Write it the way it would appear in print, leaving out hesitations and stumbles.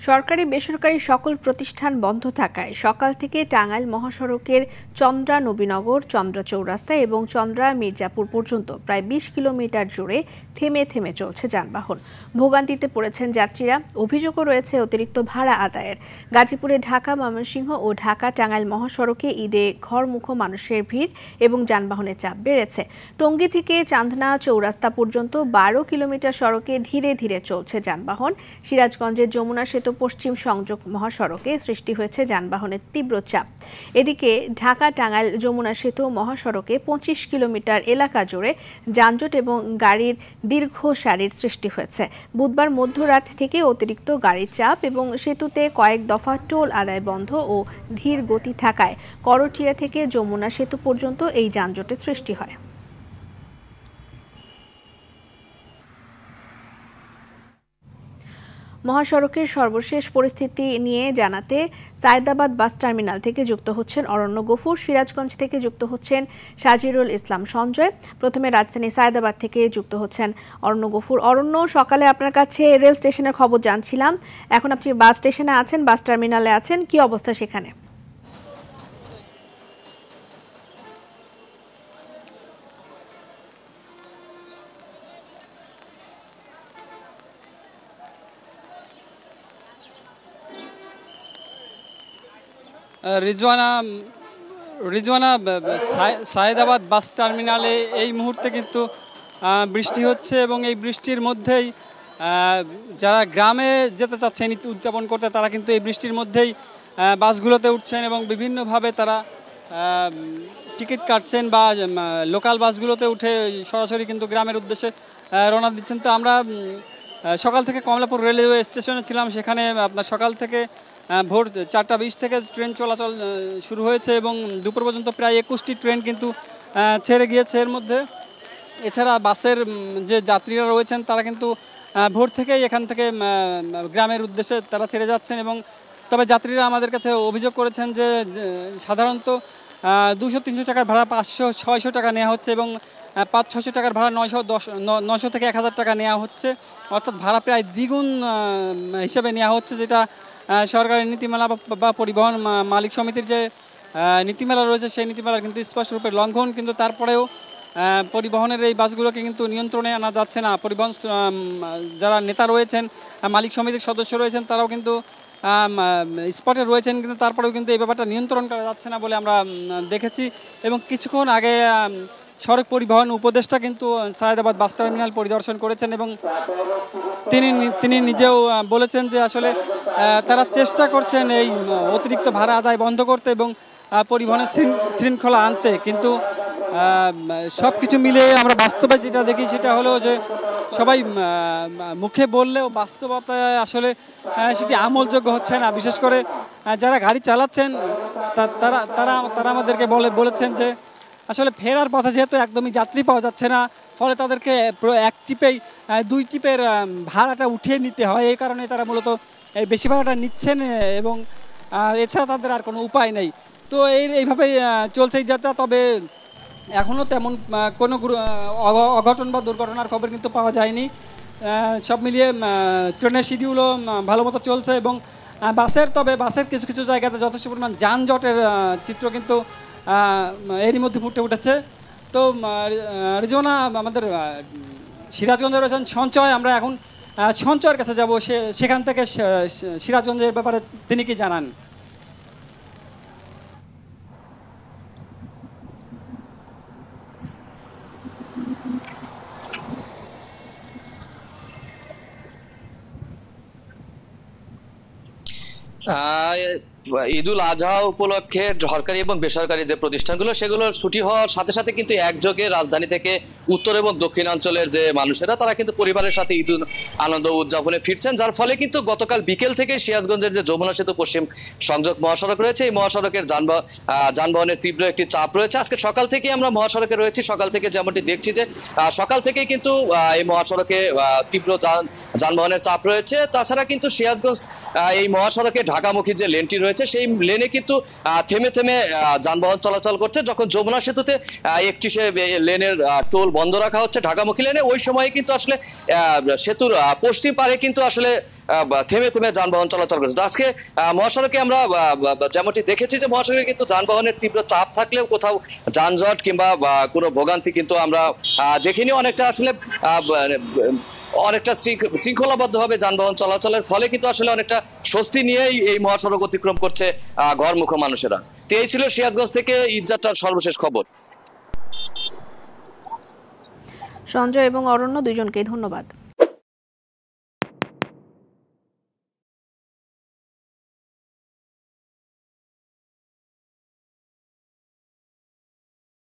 সরকারি বেসরকারি সকল প্রতিষ্ঠান বন্ধ থাকায় সকাল থেকে টাঙ্গাইল মহাসড়কের চন্দ্রা নবীনগর, চন্দ্রা চৌরাস্তা এবং চন্দ্রা মির্জাপুর পর্যন্ত প্রায় ২০ কিলোমিটার জুড়ে থেমে থেমে চলছে যানবাহন। ভোগান্তিতে পড়েছেন যাত্রীরা। অভিযোগও রয়েছে অতিরিক্ত ভাড়া আদায়ের। গাজীপুরে ঢাকা ময়মনসিংহ ও ঢাকা টাঙ্গাইল মহাসড়কে ঈদে ঘরমুখো মানুষের ভিড় এবং যানবাহনের চাপ বেড়েছে। টঙ্গী থেকে চান্দনা চৌরাস্তা পর্যন্ত ১২ কিলোমিটার সড়কে ধীরে ধীরে চলছে যানবাহন। সিরাজগঞ্জের যমুনা সেতু পশ্চিম সংযোগ মহাসড়কে সৃষ্টি হয়েছে যানবাহনের তীব্র চাপ। এদিকে ঢাকা টাঙ্গাইল যমুনা সেতু মহাসড়কে ২৫ কিলোমিটার এলাকা জুড়ে যানজট এবং গাড়ির দীর্ঘ সারির সৃষ্টি হয়েছে। বুধবার মধ্যরাত থেকে অতিরিক্ত গাড়ির চাপ এবং সেতুতে কয়েক দফা টোল আদায় বন্ধ ও ধীর গতি থাকায় করটিয়া থেকে যমুনা সেতু পর্যন্ত এই যানজটের সৃষ্টি হয়। মহাসড়কের সর্বশেষ পরিস্থিতি নিয়ে জানাতে সায়েদাবাদ বাস টার্মিনাল থেকে যুক্ত হচ্ছেন অরণ্য গফুর, সিরাজগঞ্জ থেকে যুক্ত হচ্ছেন সাজিরুল ইসলাম সঞ্জয়। প্রথমে রাজধানী সায়েদাবাদ থেকে যুক্ত হচ্ছেন অরণ্য গফুর। অরণ্য, সকালে আপনার কাছে রেল স্টেশনের খবর জানছিলাম, এখন আপনি বাস স্টেশনে আছেন, বাস টার্মিনালে আছেন, কি অবস্থা সেখানে? রিজওয়ানা সায়েদাবাদ বাস টার্মিনালে এই মুহূর্তে কিন্তু বৃষ্টি হচ্ছে এবং এই বৃষ্টির মধ্যেই যারা গ্রামে যেতে চাচ্ছেন ঈদ উদযাপন করতে, তারা কিন্তু এই বৃষ্টির মধ্যেই বাসগুলোতে উঠছেন এবং বিভিন্নভাবে তারা টিকিট কাটছেন বা লোকাল বাসগুলোতে উঠে সরাসরি কিন্তু গ্রামের উদ্দেশ্যে রওনা দিচ্ছেন। তো আমরা সকাল থেকে কমলাপুর রেলওয়ে স্টেশনে ছিলাম, সেখানে আপনার সকাল থেকে ভোর ৪টা ২০ থেকে ট্রেন চলাচল শুরু হয়েছে এবং দুপুর পর্যন্ত প্রায় ২১টি ট্রেন কিন্তু ছেড়ে গিয়েছে। এর মধ্যে এছাড়া বাসের যে যাত্রীরা রয়েছেন তারা কিন্তু ভোর থেকেই এখান থেকে গ্রামের উদ্দেশ্যে তারা ছেড়ে যাচ্ছেন। এবং তবে যাত্রীরা আমাদের কাছে অভিযোগ করেছেন যে সাধারণত ২০০-৩০০ টাকার ভাড়া ৫০০-৬০০ টাকা নেওয়া হচ্ছে এবং ৫০০-৬০০ টাকার ভাড়া ৯০০ থেকে ১০০০ টাকা নেওয়া হচ্ছে, অর্থাৎ ভাড়া প্রায় দ্বিগুণ হিসেবে নেওয়া হচ্ছে, যেটা সরকারি নীতিমালা বা পরিবহন মালিক সমিতির যে নীতিমালা রয়েছে সেই নীতিমালার কিন্তু স্পষ্টরূপে লঙ্ঘন। কিন্তু তারপরেও পরিবহনের এই বাসগুলোকে কিন্তু নিয়ন্ত্রণে আনা যাচ্ছে না। পরিবহন যারা নেতা রয়েছেন, মালিক সমিতির সদস্য রয়েছেন, তারাও কিন্তু স্পটে রয়েছেন, কিন্তু তারপরেও কিন্তু এই ব্যাপারটা নিয়ন্ত্রণ করা যাচ্ছে না বলে আমরা দেখেছি। এবং কিছুক্ষণ আগে সড়ক পরিবহন উপদেষ্টা কিন্তু সায়েদাবাদ বাস টার্মিনাল পরিদর্শন করেছেন এবং তিনি নিজেও বলেছেন যে আসলে তারা চেষ্টা করছেন এই অতিরিক্ত ভাড়া আদায় বন্ধ করতে এবং পরিবহনের শৃঙ্খলা আনতে, কিন্তু সব কিছু মিলে আমরা বাস্তবে যেটা দেখি সেটা হলো যে সবাই মুখে বললেও বাস্তবতায় আসলে সেটি আমলযোগ্য হচ্ছে না। বিশেষ করে যারা গাড়ি চালাচ্ছেন তারা আমাদেরকে বলেছেন যে আসলে ফেরার পথে যেহেতু একদমই যাত্রী পাওয়া যাচ্ছে না, ফলে তাদেরকে এক ট্রিপেই ২ ট্রিপের ভাড়াটা উঠিয়ে নিতে হয়। এই কারণে তারা মূলত এই বেশি ভাড়াটা নিচ্ছেন এবং এছাড়া তাদের আর কোনো উপায় নেই। তো এইভাবেই চলছে এই যাত্রা। তবে এখনও তেমন কোনো অঘটন বা দুর্ঘটনার খবর কিন্তু পাওয়া যায়নি। সব মিলিয়ে ট্রেনের শিডিউলও ভালো মতো চলছে এবং বাসের কিছু কিছু জায়গাতে যথেষ্ট পরিমাণ যানজটের চিত্র কিন্তু এরই মধ্যে ফুটে উঠেছে। তো রিজওয়ানা, আমাদের সিরাজগঞ্জে রয়েছেন সঞ্চয়, আমরা এখন সঞ্চয়ের কাছে যাব, সেখান থেকে সিরাজগঞ্জের ব্যাপারে তিনি কি জানান। ঈদুল আজহা উপলক্ষে সরকারি এবং বেসরকারি যে প্রতিষ্ঠানগুলো সেগুলোর ছুটি হওয়ার সাথে সাথে কিন্তু একযোগে রাজধানী থেকে উত্তর এবং দক্ষিণাঞ্চলের যে মানুষেরা তারা কিন্তু পরিবারের সাথে ঈদ আনন্দ উদযাপনে ফিরছেন, যার ফলে কিন্তু গতকাল বিকেল থেকে সিরাজগঞ্জের যে যমুনা সেতু পশ্চিম সংযোগ মহাসড়ক রয়েছে এই মহাসড়কের যানবাহনের তীব্র একটি চাপ রয়েছে। আজকে সকাল থেকে আমরা মহাসড়কে রয়েছি, সকাল থেকে যেমনটি দেখছি যে সকাল থেকেই কিন্তু এই মহাসড়কে তীব্র যানবাহনের চাপ রয়েছে। তাছাড়া কিন্তু সিরাজগঞ্জ এই মহাসড়কে ঢাকামুখী যে লেনটি রয়েছে রয়েছে সেই লেনে কিন্তু থেমে থেমে যানবাহন চলাচল করছে। যখন যমুনা সেতুতে একটি লেনের টোল বন্ধ রাখা হচ্ছে ঢাকামুখী লেনে, ওই সময় কিন্তু আসলে সেতুর পশ্চিম পারে কিন্তু আসলে থেমে থেমে যানবাহন চলাচল করছে। আজকে মহাসড়কে আমরা যেমনটি দেখেছি যে মহাসড়কে কিন্তু যানবাহনের তীব্র চাপ থাকলেও কোথাও যানজট কিংবা কোনো ভোগান্তি কিন্তু আমরা দেখিনি। অনেকটা আসলে অনেকটা শৃঙ্খলাবদ্ধভাবে যানবাহন চলাচলের ফলে কিন্তু আসলে অনেকটা স্বস্তি নিয়েই এই মহাসড়ক অতিক্রম করছে ঘরমুখো মানুষেরা। তো এই ছিল সিরাজগঞ্জ থেকে ঈদযাত্রার সর্বশেষ খবর। সঞ্জয় এবং অরণ্য দুইজনকে ধন্যবাদ।